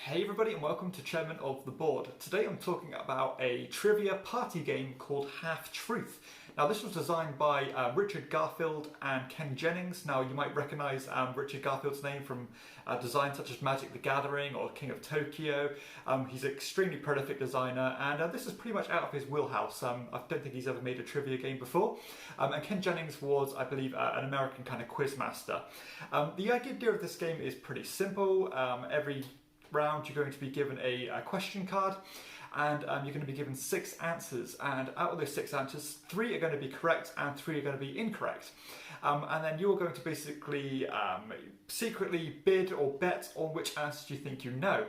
Hey everybody and welcome to Chairman of the Board. Today I'm talking about a trivia party game called Half Truth. Now this was designed by Richard Garfield and Ken Jennings. Now you might recognise Richard Garfield's name from designs such as Magic the Gathering or King of Tokyo. He's an extremely prolific designer and this is pretty much out of his wheelhouse. I don't think he's ever made a trivia game before. And Ken Jennings was, I believe, an American kind of quiz master. The idea of this game is pretty simple. Every round you're going to be given a question card and you're going to be given 6 answers, and out of those 6 answers 3 are going to be correct and 3 are going to be incorrect, and then you're going to basically secretly bid or bet on which answers you think you know.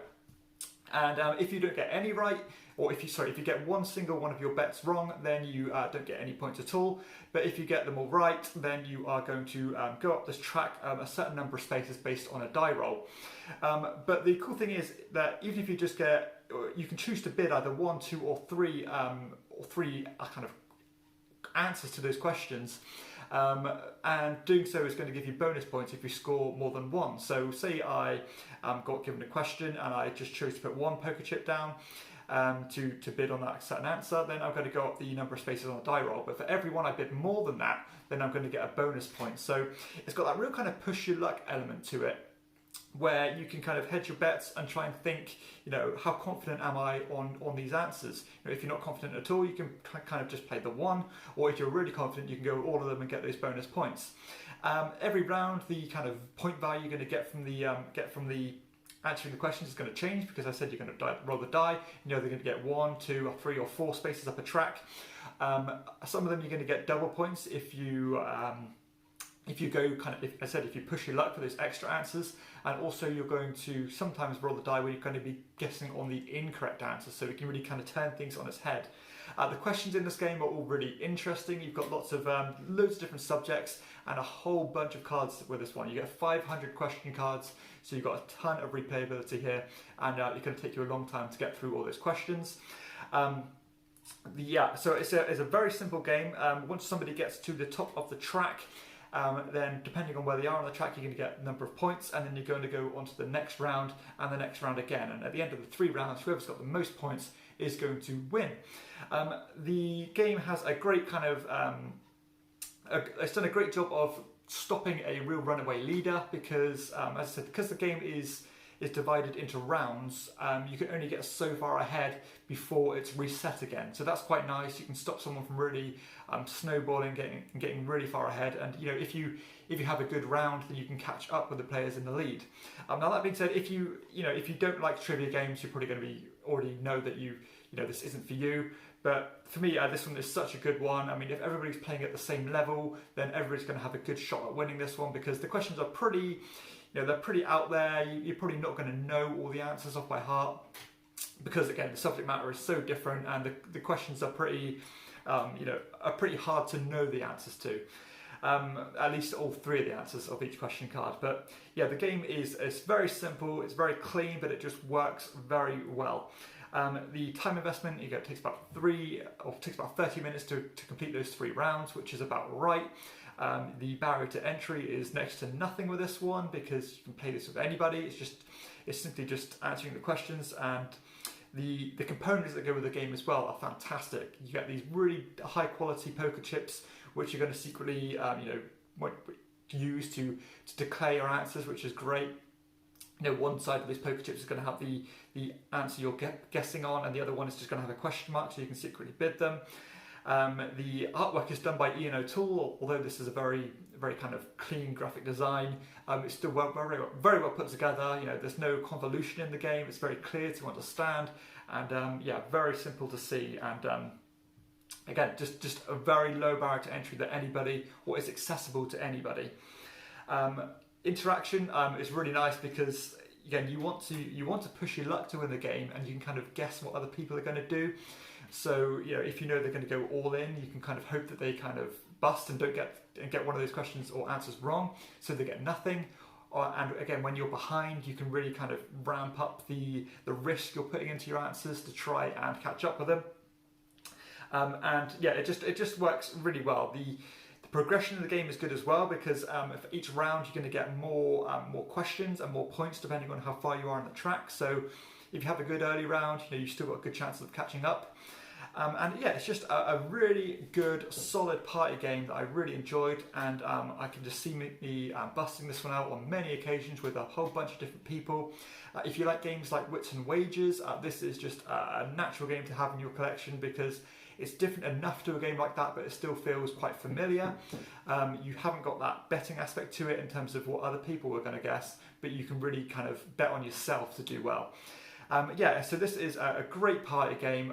And if you don't get any right, or if you get one single one of your bets wrong, then you don't get any points at all. But if you get them all right, then you are going to go up this track a certain number of spaces based on a die roll. But the cool thing is that even if you just get, you can choose to bid either 1, 2, or 3 kind of answers to those questions. And doing so is going to give you bonus points if you score more than 1. So say I got given a question and I just chose to put 1 poker chip down to bid on that certain answer, then I'm going to go up the number of spaces on the die roll. But for every one I bid more than that, then I'm going to get a bonus point. So it's got that real kind of push your luck element to it, where you can kind of hedge your bets and try and think, how confident am I on these answers? If you're not confident at all, you can kind of just play the 1, or if you're really confident, you can go all of them and get those bonus points. Every round, the kind of point value you're going to get from the answering the questions is going to change, because I said you're going to roll the die. They're going to get 1, 2, or 3, or 4 spaces up a track. Some of them you're going to get double points if you go if you push your luck for those extra answers, and also you're going to sometimes roll the die where you're going to be guessing on the incorrect answer, so it can really kind of turn things on its head. The questions in this game are all really interesting. You've got loads of different subjects and a whole bunch of cards with this one. You get 500 question cards, so you've got a ton of replayability here, and it's going to take you a long time to get through all those questions. So it's a very simple game. Once somebody gets to the top of the track, then depending on where they are on the track, you're going to get a number of points, and then you're going to go on to the next round and the next round again. And at the end of the 3 rounds, whoever's got the most points is going to win. The game has a great kind of, it's done a great job of stopping a real runaway leader, because, as I said, because the game is divided into rounds, you can only get so far ahead before it's reset again. So that's quite nice. You can stop someone from really snowballing, getting really far ahead. And if you have a good round, then you can catch up with the players in the lead. Now that being said, if you don't like trivia games, you're probably going to already know that this isn't for you. But for me, this one is such a good one. I mean, if everybody's playing at the same level, then everybody's going to have a good shot at winning this one, because the questions are pretty. They're pretty out there. You're probably not going to know all the answers off by heart, because again, the subject matter is so different, and the questions are pretty, are pretty hard to know the answers to. At least all 3 of the answers of each question card. But yeah, the game it's very simple. It's very clean, but it just works very well. The time investment, it takes about 30 minutes to complete those 3 rounds, which is about right. The barrier to entry is next to nothing with this one, because you can play this with anybody. It's simply just answering the questions, and the components that go with the game as well are fantastic. You get these really high quality poker chips, which you're going to secretly use to declare your answers, which is great. One side of these poker chips is going to have the answer you're guessing on, and the other one is just going to have a question mark, so you can secretly bid them. The artwork is done by Ian O'Toole, although this is a very, very kind of clean graphic design. It's still very well put together. There's no convolution in the game. It's very clear to understand, and very simple to see. And again, just a very low barrier to entry that anybody, or is accessible to anybody. Interaction is really nice, because again, you want to push your luck to win the game, and you can kind of guess what other people are going to do. So if they're going to go all in, you can kind of hope that they kind of bust and don't get one of those questions or answers wrong, so they get nothing. And again, when you're behind, you can really kind of ramp up the risk you're putting into your answers to try and catch up with them. And yeah, it just works really well. The The progression of the game is good as well because for each round you're going to get more questions and more points depending on how far you are on the track. So if you have a good early round, you know, you've still got good chances of catching up. And yeah, it's just a really good, solid party game that I really enjoyed, and I can just see me busting this one out on many occasions with a whole bunch of different people. If you like games like Wits and Wagers, this is just a natural game to have in your collection because it's different enough to a game like that, but it still feels quite familiar. You haven't got that betting aspect to it in terms of what other people are going to guess, but you can really kind of bet on yourself to do well. Yeah, so this is a great party game,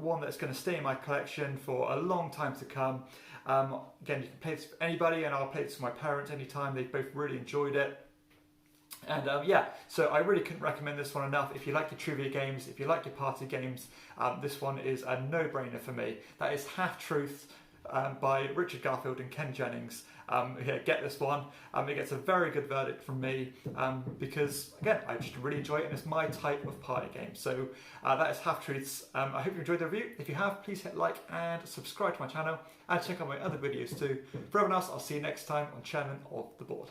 one that's going to stay in my collection for a long time to come. Again, you can play this with anybody, and I'll play this with my parents anytime. They both really enjoyed it. And yeah, so I really couldn't recommend this one enough. If you like your trivia games, if you like your party games, this one is a no-brainer for me. That is Half Truth by Richard Garfield and Ken Jennings. Yeah, get this one. It gets a very good verdict from me because, again, I just really enjoy it and it's my type of party game. So that is Half Truths. I hope you enjoyed the review. If you have, please hit like and subscribe to my channel and check out my other videos too. For everyone else, I'll see you next time on Chairman of the Board.